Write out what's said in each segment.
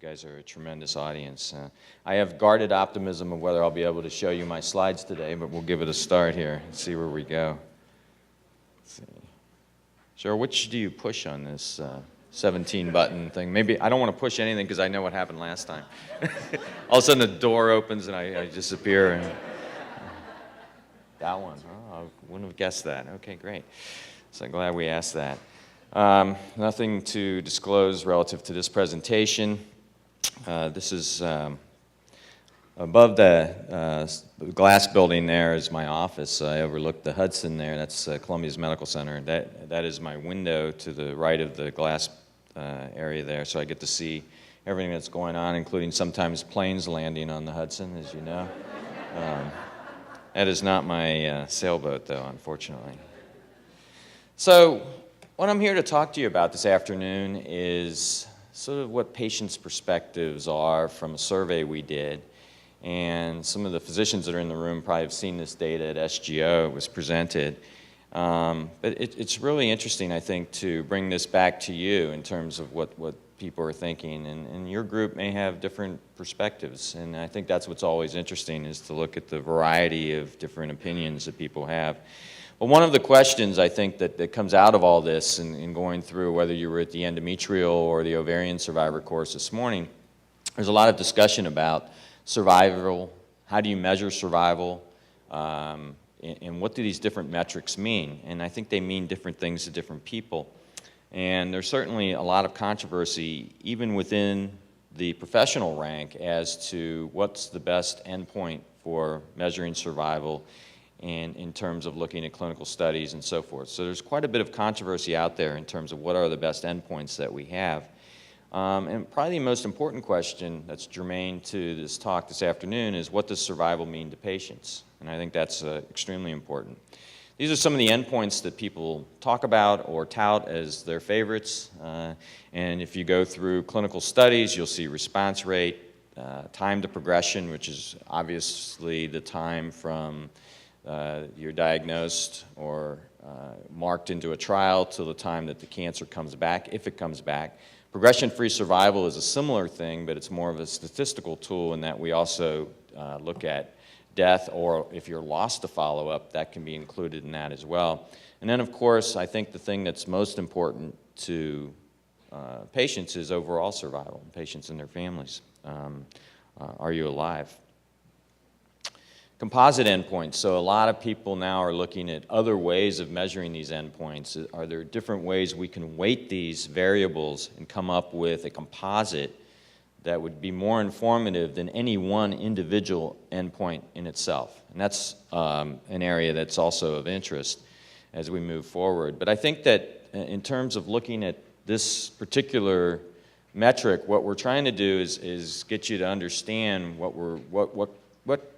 You guys are a tremendous audience. I have guarded optimism of whether I'll be able to show you my slides today, but we'll give it a start here and see where we go. Let's see. Cheryl, which do you push on this 17-button thing? Maybe I don't want to push anything because I know what happened last time. All of a sudden the door opens and I disappear. And that one. Oh, I wouldn't have guessed that. Okay, great. So I'm glad we asked that. Nothing to disclose relative to this presentation. This is above the glass building there is my office. I overlook the Hudson there. That's Columbia's Medical Center. That is my window to the right of the glass area there, so I get to see everything that's going on, including sometimes planes landing on the Hudson, as you know. That is not my sailboat, though, unfortunately. So what I'm here to talk to you about this afternoon is sort of what patients' perspectives are from a survey we did. And some of the physicians that are in the room probably have seen this data at SGO. It was presented. But it's really interesting, I think, to bring this back to you in terms of what people are thinking. And your group may have different perspectives. And I think that's what's always interesting, is to look at the variety of different opinions that people have. Well, one of the questions I think that comes out of all this in going through, whether you were at the endometrial or the ovarian survivor course this morning, there's a lot of discussion about survival. How do you measure survival? And what do these different metrics mean? And I think they mean different things to different people. And there's certainly a lot of controversy, even within the professional rank, as to what's the best endpoint for measuring survival and in terms of looking at clinical studies and so forth. So there's quite a bit of controversy out there in terms of what are the best endpoints that we have. And probably the most important question that's germane to this talk this afternoon is, what does survival mean to patients? And I think that's extremely important. These are some of the endpoints that people talk about or tout as their favorites. And if you go through clinical studies, you'll see response rate, time to progression, which is obviously the time from you're diagnosed or marked into a trial till the time that the cancer comes back, if it comes back. Progression-free survival is a similar thing, but it's more of a statistical tool in that we also look at death, or if you're lost to follow-up, that can be included in that as well. And then, of course, I think the thing that's most important to patients is overall survival, patients and their families. Are you alive? Composite endpoints. So a lot of people now are looking at other ways of measuring these endpoints. Are there different ways we can weight these variables and come up with a composite that would be more informative than any one individual endpoint in itself? And that's an area that's also of interest as we move forward. But I think that in terms of looking at this particular metric, what we're trying to do is get you to understand what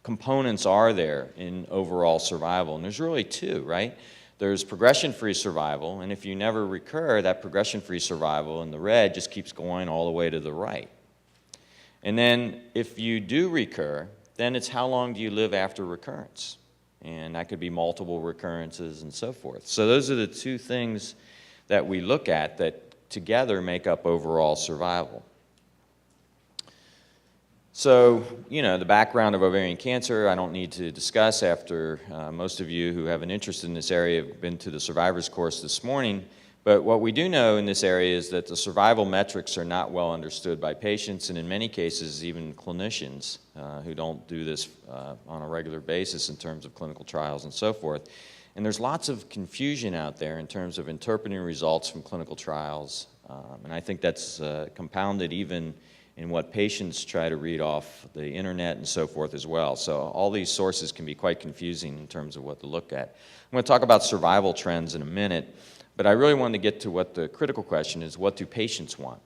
components are there in overall survival. And there's really two, right? There's progression-free survival, and if you never recur, that progression-free survival in the red just keeps going all the way to the right. And then if you do recur, then it's how long do you live after recurrence? And that could be multiple recurrences and so forth. So those are the two things that we look at that together make up overall survival. So, you know, the background of ovarian cancer, I don't need to discuss after most of you who have an interest in this area have been to the survivors course this morning. But what we do know in this area is that the survival metrics are not well understood by patients, and in many cases even clinicians who don't do this on a regular basis in terms of clinical trials and so forth. And there's lots of confusion out there in terms of interpreting results from clinical trials. And I think that's compounded even in what patients try to read off the internet and so forth as well. So all these sources can be quite confusing in terms of what to look at. I'm going to talk about survival trends in a minute, but I really wanted to get to what the critical question is: what do patients want?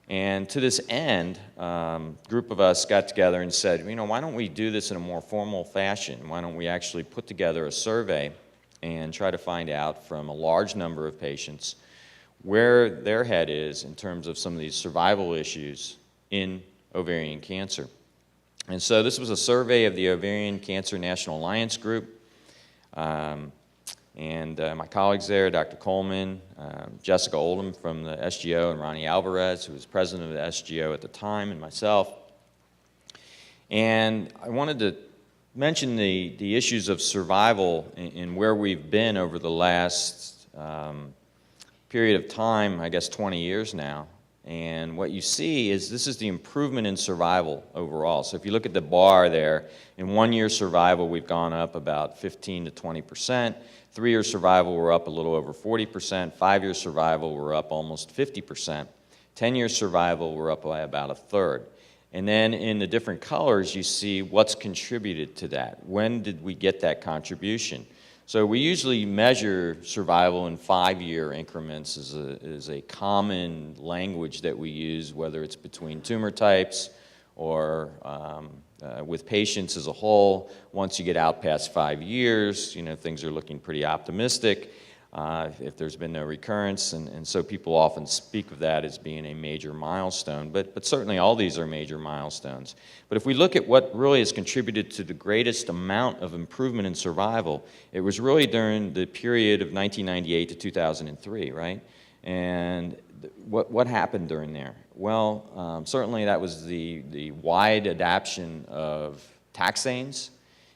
And to this end, a group of us got together and said, you know, why don't we do this in a more formal fashion? Why don't we actually put together a survey and try to find out from a large number of patients where their head is in terms of some of these survival issues in ovarian cancer. And so this was a survey of the Ovarian Cancer National Alliance Group. And my colleagues there, Dr. Coleman, Jessica Oldham from the SGO, and Ronnie Alvarez, who was president of the SGO at the time, and myself. And I wanted to mention the issues of survival and where we've been over the last period of time, I guess 20 years now. And what you see is this is the improvement in survival overall. So if you look at the bar there, in 1 year survival, we've gone up about 15 to 20%. 3-year survival, we're up a little over 40%. 5-year survival, we're up almost 50%. 10-year survival, we're up by about a third. And then in the different colors, you see what's contributed to that. When did we get that contribution? So we usually measure survival in 5-year increments is a common language that we use, whether it's between tumor types or with patients as a whole. Once you get out past 5 years, things are looking pretty optimistic if there's been no recurrence, and so people often speak of that as being a major milestone, but certainly all these are major milestones. But if we look at what really has contributed to the greatest amount of improvement in survival, it was really during the period of 1998 to 2003, right? And what happened during there? Well, certainly that was the wide adoption of taxanes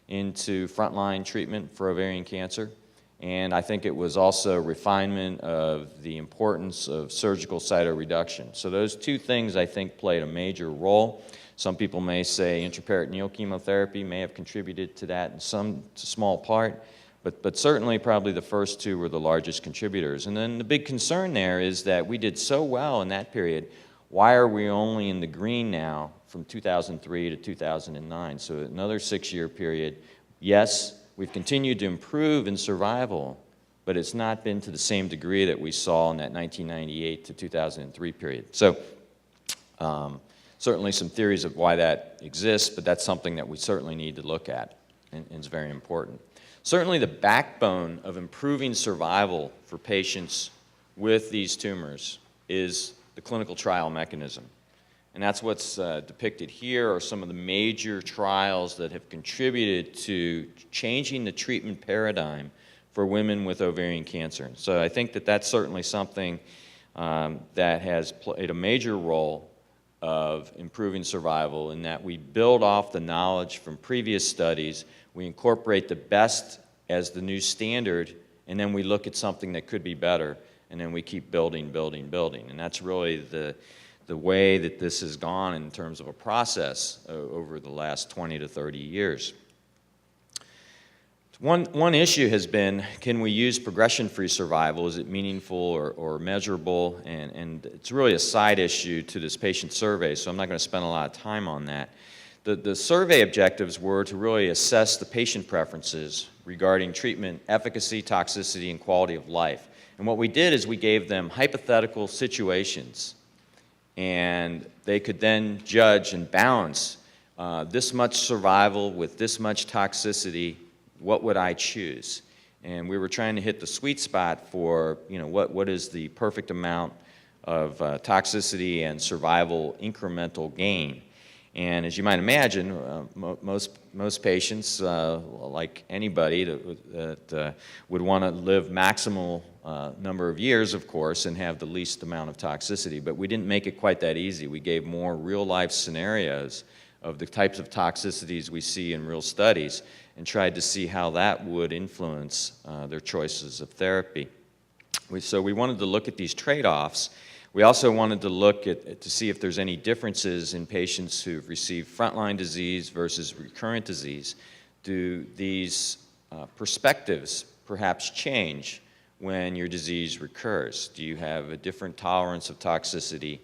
into frontline treatment for ovarian cancer. And I think it was also refinement of the importance of surgical cytoreduction. So those two things, I think, played a major role. Some people may say intraperitoneal chemotherapy may have contributed to that in some small part, but certainly probably the first two were the largest contributors. And then the big concern there is that we did so well in that period. Why are we only in the green now from 2003 to 2009? So another 6-year period. Yes, we've continued to improve in survival, but it's not been to the same degree that we saw in that 1998 to 2003 period. So certainly some theories of why that exists, but that's something that we certainly need to look at, and it's very important. Certainly the backbone of improving survival for patients with these tumors is the clinical trial mechanism. And that's what's depicted here are some of the major trials that have contributed to changing the treatment paradigm for women with ovarian cancer. So I think that that's certainly something that has played a major role of improving survival in that we build off the knowledge from previous studies, we incorporate the best as the new standard, and then we look at something that could be better, and then we keep building, building, building. And that's really the way that this has gone in terms of a process over the last 20 to 30 years. One issue has been, can we use progression-free survival? Is it meaningful or measurable? And it's really a side issue to this patient survey, so I'm not going to spend a lot of time on that. The survey objectives were to really assess the patient preferences regarding treatment efficacy, toxicity, and quality of life. And what we did is we gave them hypothetical situations, and they could then judge and balance this much survival with this much toxicity, what would I choose? And we were trying to hit the sweet spot for, what is the perfect amount of toxicity and survival incremental gain. And as you might imagine, most patients, like anybody that would want to live maximal number of years, of course, and have the least amount of toxicity. But we didn't make it quite that easy. We gave more real-life scenarios of the types of toxicities we see in real studies and tried to see how that would influence their choices of therapy. So we wanted to look at these trade-offs. We also wanted to look to see if there's any differences in patients who've received frontline disease versus recurrent disease. Do these perspectives perhaps change when your disease recurs? Do you have a different tolerance of toxicity?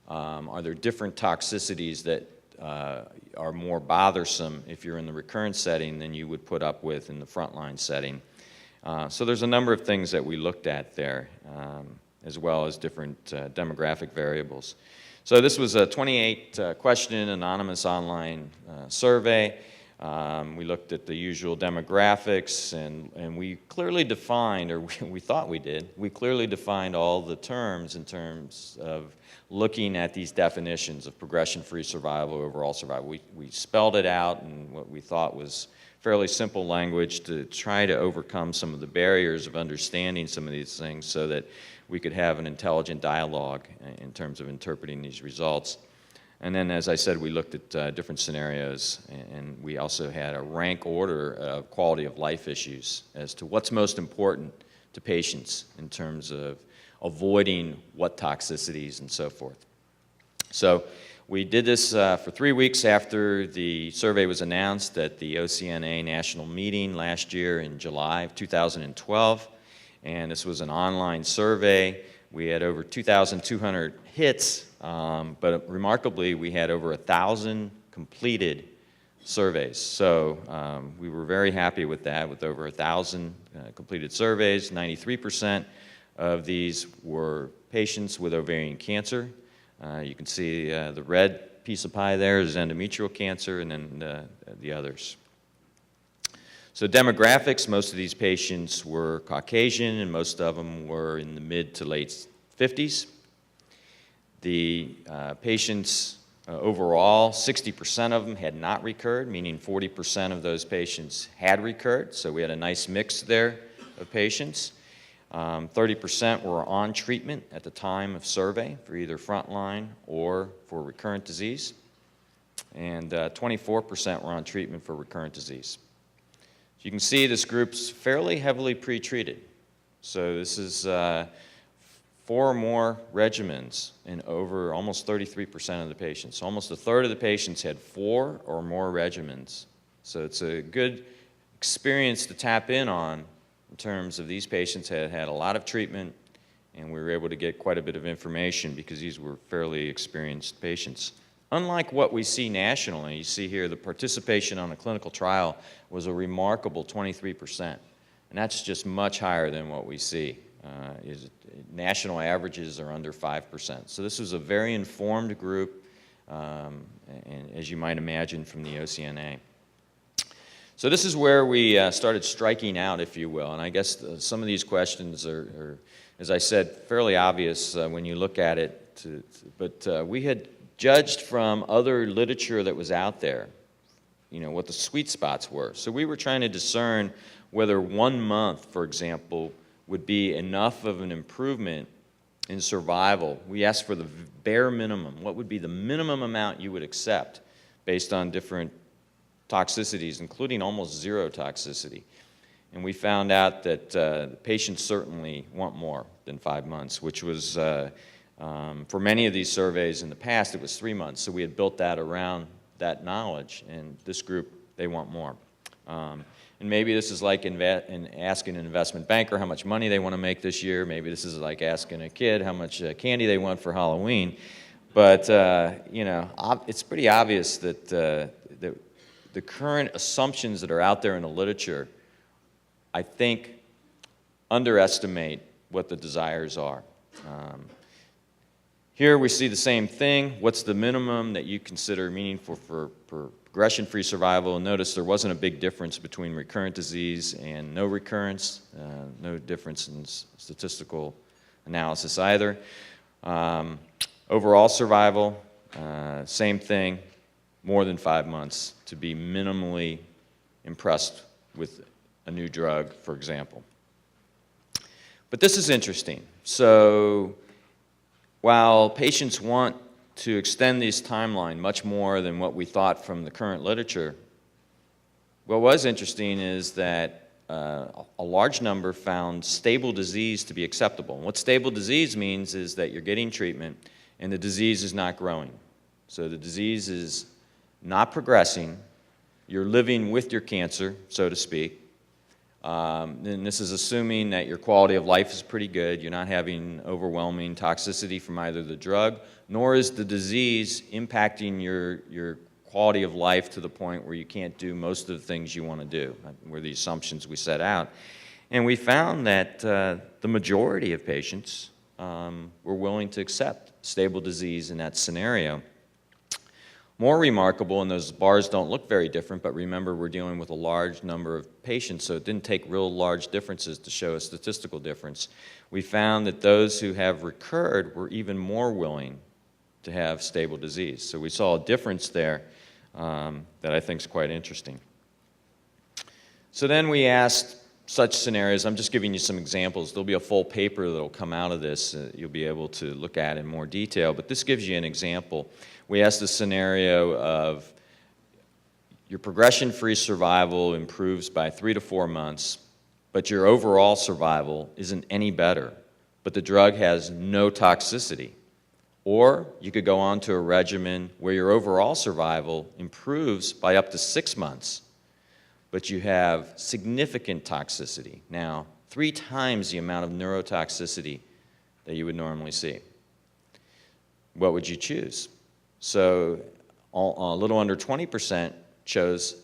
Are there different toxicities that are more bothersome if you're in the recurrent setting than you would put up with in the frontline setting? So there's a number of things that we looked at there, as well as different demographic variables. So this was a 28-question anonymous online survey. We looked at the usual demographics, and we clearly defined, or we thought we did, we clearly defined all the terms in terms of looking at these definitions of progression-free survival, overall survival. We spelled it out in what we thought was fairly simple language to try to overcome some of the barriers of understanding some of these things so that we could have an intelligent dialogue in terms of interpreting these results. And then, as I said, we looked at different scenarios, and we also had a rank order of quality of life issues as to what's most important to patients in terms of avoiding what toxicities and so forth. So we did this for 3 weeks after the survey was announced at the OCNA national meeting last year in July of 2012. And this was an online survey. We had over 2,200 hits, but remarkably, we had over 1,000 completed surveys. So we were very happy with that, with over 1,000 completed surveys. 93% of these were patients with ovarian cancer. You can see the red piece of pie there is endometrial cancer, and then the others. So demographics, most of these patients were Caucasian, and most of them were in the mid to late 50s. The patients overall, 60% of them had not recurred, meaning 40% of those patients had recurred. So we had a nice mix there of patients. 30% were on treatment at the time of survey for either frontline or for recurrent disease. And 24% were on treatment for recurrent disease. So you can see this group's fairly heavily pretreated. So this is 4 or more regimens in over almost 33% of the patients. So almost a third of the patients had 4 or more regimens. So it's a good experience to tap in on in terms of these patients had had a lot of treatment, and we were able to get quite a bit of information because these were fairly experienced patients. Unlike what we see nationally, you see here the participation on a clinical trial was a remarkable 23%, and that's just much higher than what we see. National averages are under 5%. So this was a very informed group, and as you might imagine from the OCNA. So this is where we started striking out, if you will, and I guess some of these questions are, as I said, fairly obvious when you look at it, but we had judged from other literature that was out there, you know, what the sweet spots were. So we were trying to discern whether 1 month, for example, would be enough of an improvement in survival. We asked for the bare minimum. What would be the minimum amount you would accept based on different toxicities, including almost zero toxicity? And we found out that patients certainly want more than 5 months, which was, for many of these surveys in the past, it was 3 months. So we had built that around that knowledge, and this group, they want more. And maybe this is like asking an investment banker how much money they want to make this year. Maybe this is like asking a kid how much candy they want for Halloween. But, you know, it's pretty obvious that the current assumptions that are out there in the literature, I think, underestimate what the desires are. Here we see the same thing. What's the minimum that you consider meaningful for progression-free survival? And notice there wasn't a big difference between recurrent disease and no recurrence, no difference in statistical analysis either. Overall survival, same thing, more than 5 months to be minimally impressed with a new drug, for example. But this is interesting. So while patients want to extend this timeline much more than what we thought from the current literature, what was interesting is that a large number found stable disease to be acceptable. And what stable disease means is that you're getting treatment and the disease is not growing. So the disease is not progressing. You're living with your cancer, so to speak. And this is assuming that your quality of life is pretty good. You're not having overwhelming toxicity from either the drug, nor is the disease impacting your quality of life to the point where you can't do most of the things you want to do, were the assumptions we set out. And we found that the majority of patients were willing to accept stable disease in that scenario. More remarkable, and those bars don't look very different, but remember we're dealing with a large number of patients, so it didn't take real large differences to show a statistical difference. We found that those who have recurred were even more willing to have stable disease. So we saw a difference there that I think is quite interesting. So then we asked such scenarios. I'm just giving you some examples. There'll be a full paper that'll come out of this. You'll be able to look at in more detail, but this gives you an example. We asked the scenario of your progression-free survival improves by 3 to 4 months, but your overall survival isn't any better, but the drug has no toxicity. Or you could go on to a regimen where your overall survival improves by up to 6 months, but you have significant toxicity. Now, 3 times the amount of neurotoxicity that you would normally see. What would you choose? So a little under 20% chose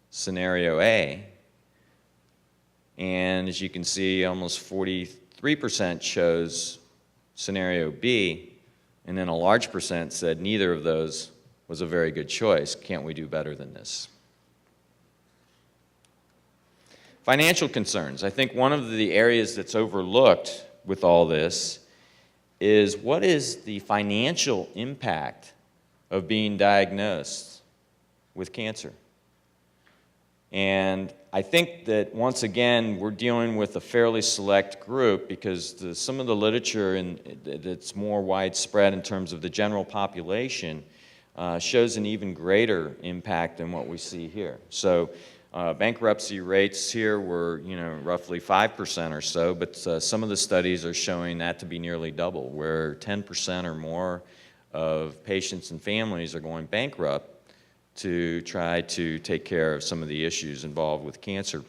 scenario A, and as you can see, almost 43% chose scenario B, and then a large percent said neither of those was a very good choice. Can't we do better than this? Financial concerns. I think one of the areas that's overlooked with all this is what is the financial impact of being diagnosed with cancer? And I think that, once again, we're dealing with a fairly select group because some of the literature that's more widespread in terms of the general population shows an even greater impact than what we see here. So bankruptcy rates here were, roughly 5% or so, but some of the studies are showing that to be nearly double, where 10% or more of patients and families are going bankrupt to try to take care of some of the issues involved with cancer.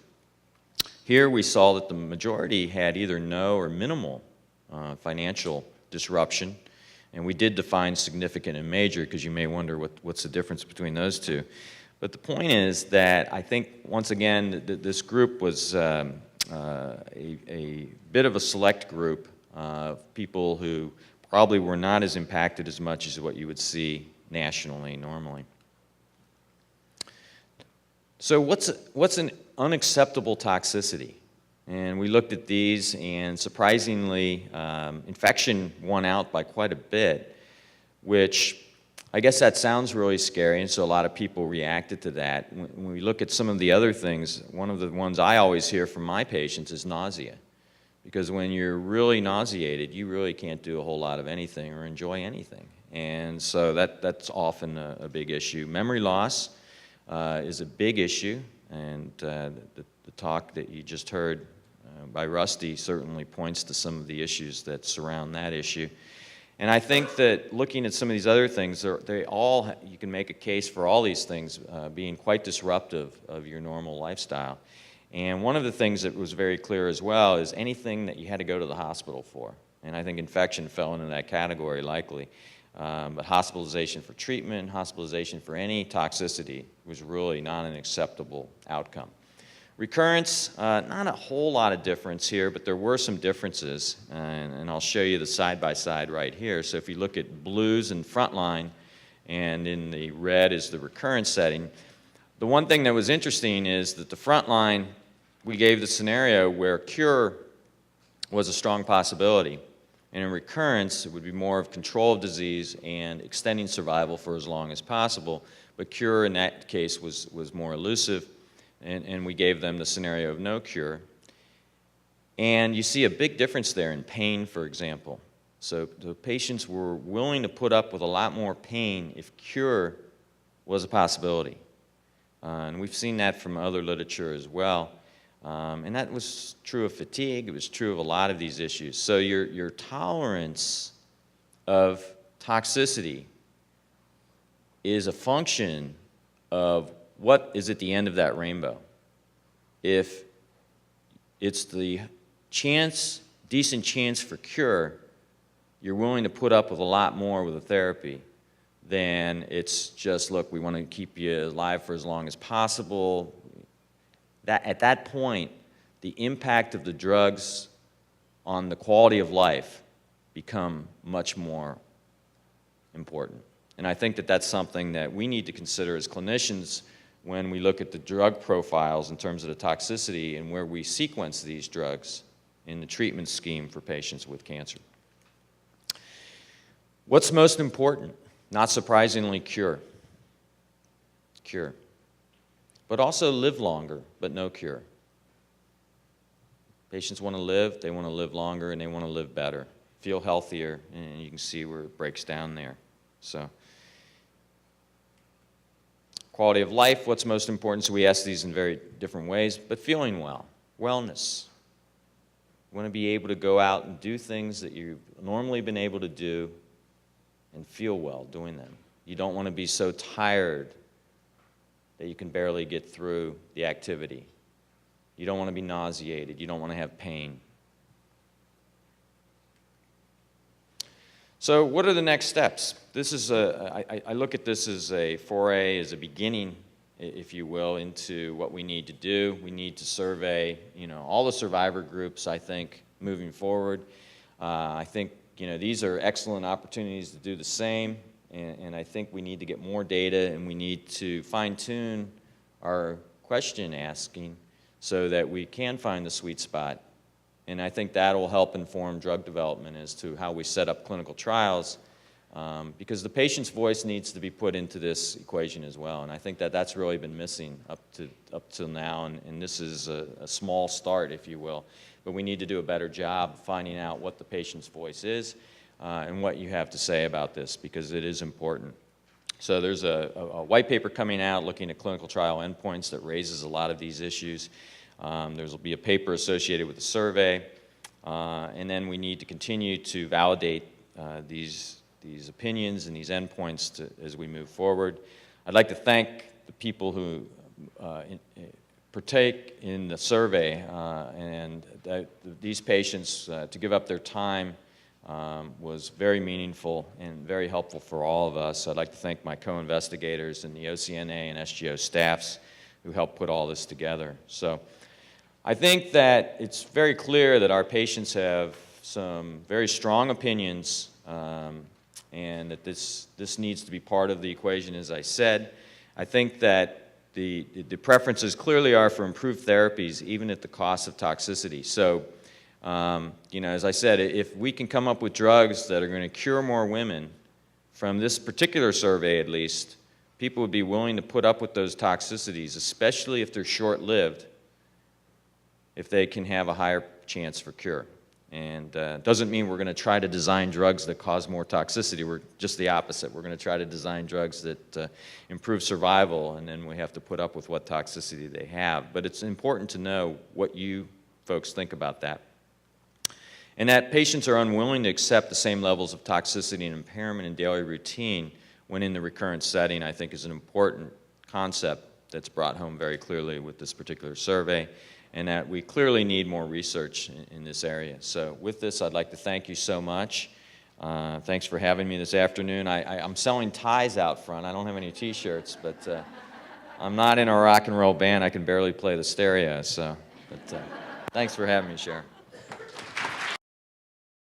Here we saw that the majority had either no or minimal financial disruption, and we did define significant and major because you may wonder what's the difference between those two. But the point is that I think, once again, this group was a bit of a select group of people who probably were not as impacted as much as what you would see nationally normally. So what's an unacceptable toxicity? And we looked at these, and surprisingly, infection won out by quite a bit, which I guess that sounds really scary, and so a lot of people reacted to that. When we look at some of the other things, one of the ones I always hear from my patients is nausea. Because when you're really nauseated, you really can't do a whole lot of anything or enjoy anything. And so that's often a big issue. Memory loss is a big issue, and the talk that you just heard by Rusty certainly points to some of the issues that surround that issue. And I think that looking at some of these other things, you can make a case for all these things being quite disruptive of your normal lifestyle. And one of the things that was very clear as well is anything that you had to go to the hospital for. And I think infection fell into that category likely. But hospitalization for treatment, hospitalization for any toxicity was really not an acceptable outcome. Recurrence, not a whole lot of difference here, but there were some differences, and I'll show you the side-by-side right here. So if you look at blues in frontline, and in the red is the recurrence setting, the one thing that was interesting is that the frontline, we gave the scenario where cure was a strong possibility. And in recurrence, it would be more of control of disease and extending survival for as long as possible. But cure in that case was more elusive, and we gave them the scenario of no cure. And you see a big difference there in pain, for example. So the patients were willing to put up with a lot more pain if cure was a possibility. And we've seen that from other literature as well. And that was true of fatigue. It was true of a lot of these issues. So your tolerance of toxicity is a function of what is at the end of that rainbow. If it's the decent chance for cure, you're willing to put up with a lot more with a therapy than it's just, look, we want to keep you alive for as long as possible. At that point, the impact of the drugs on the quality of life become much more important. And I think that that's something that we need to consider as clinicians when we look at the drug profiles in terms of the toxicity and where we sequence these drugs in the treatment scheme for patients with cancer. What's most important? Not surprisingly, cure. Cure. but also live longer, but no cure. Patients want to live, they want to live longer, and they want to live better, feel healthier, and you can see where it breaks down there. So, quality of life, what's most important? So we ask these in very different ways, but feeling well, wellness. You want to be able to go out and do things that you've normally been able to do and feel well doing them. You don't want to be so tired that you can barely get through the activity. You don't want to be nauseated. You don't want to have pain. So what are the next steps? This is I look at this as a foray, as a beginning, if you will, into what we need to do. We need to survey, all the survivor groups, I think, moving forward. I think, these are excellent opportunities to do the same, and I think we need to get more data, and we need to fine-tune our question asking so that we can find the sweet spot. And I think that will help inform drug development as to how we set up clinical trials, because the patient's voice needs to be put into this equation as well. And I think that that's really been missing up till now, and this is a small start, if you will. But we need to do a better job finding out what the patient's voice is and what you have to say about this, because it is important. So there's a white paper coming out looking at clinical trial endpoints that raises a lot of these issues. There will be a paper associated with the survey, and then we need to continue to validate these opinions and these endpoints as we move forward. I'd like to thank the people who partake in the survey, and these patients, to give up their time was very meaningful and very helpful for all of us. I'd like to thank my co-investigators and the OCNA and SGO staffs who helped put all this together. So I think that it's very clear that our patients have some very strong opinions, and that this needs to be part of the equation, as I said. I think that the preferences clearly are for improved therapies, even at the cost of toxicity. So, as I said, if we can come up with drugs that are going to cure more women, from this particular survey at least, people would be willing to put up with those toxicities, especially if they're short-lived, if they can have a higher chance for cure. And doesn't mean we're going to try to design drugs that cause more toxicity. We're just the opposite. We're going to try to design drugs that improve survival, and then we have to put up with what toxicity they have. But it's important to know what you folks think about that. And that patients are unwilling to accept the same levels of toxicity and impairment in daily routine when in the recurrence setting, I think, is an important concept that's brought home very clearly with this particular survey, and that we clearly need more research in this area. So with this, I'd like to thank you so much. Thanks for having me this afternoon. I'm selling ties out front. I don't have any T-shirts, but I'm not in a rock and roll band. I can barely play the stereo, so. But, thanks for having me, Sharon.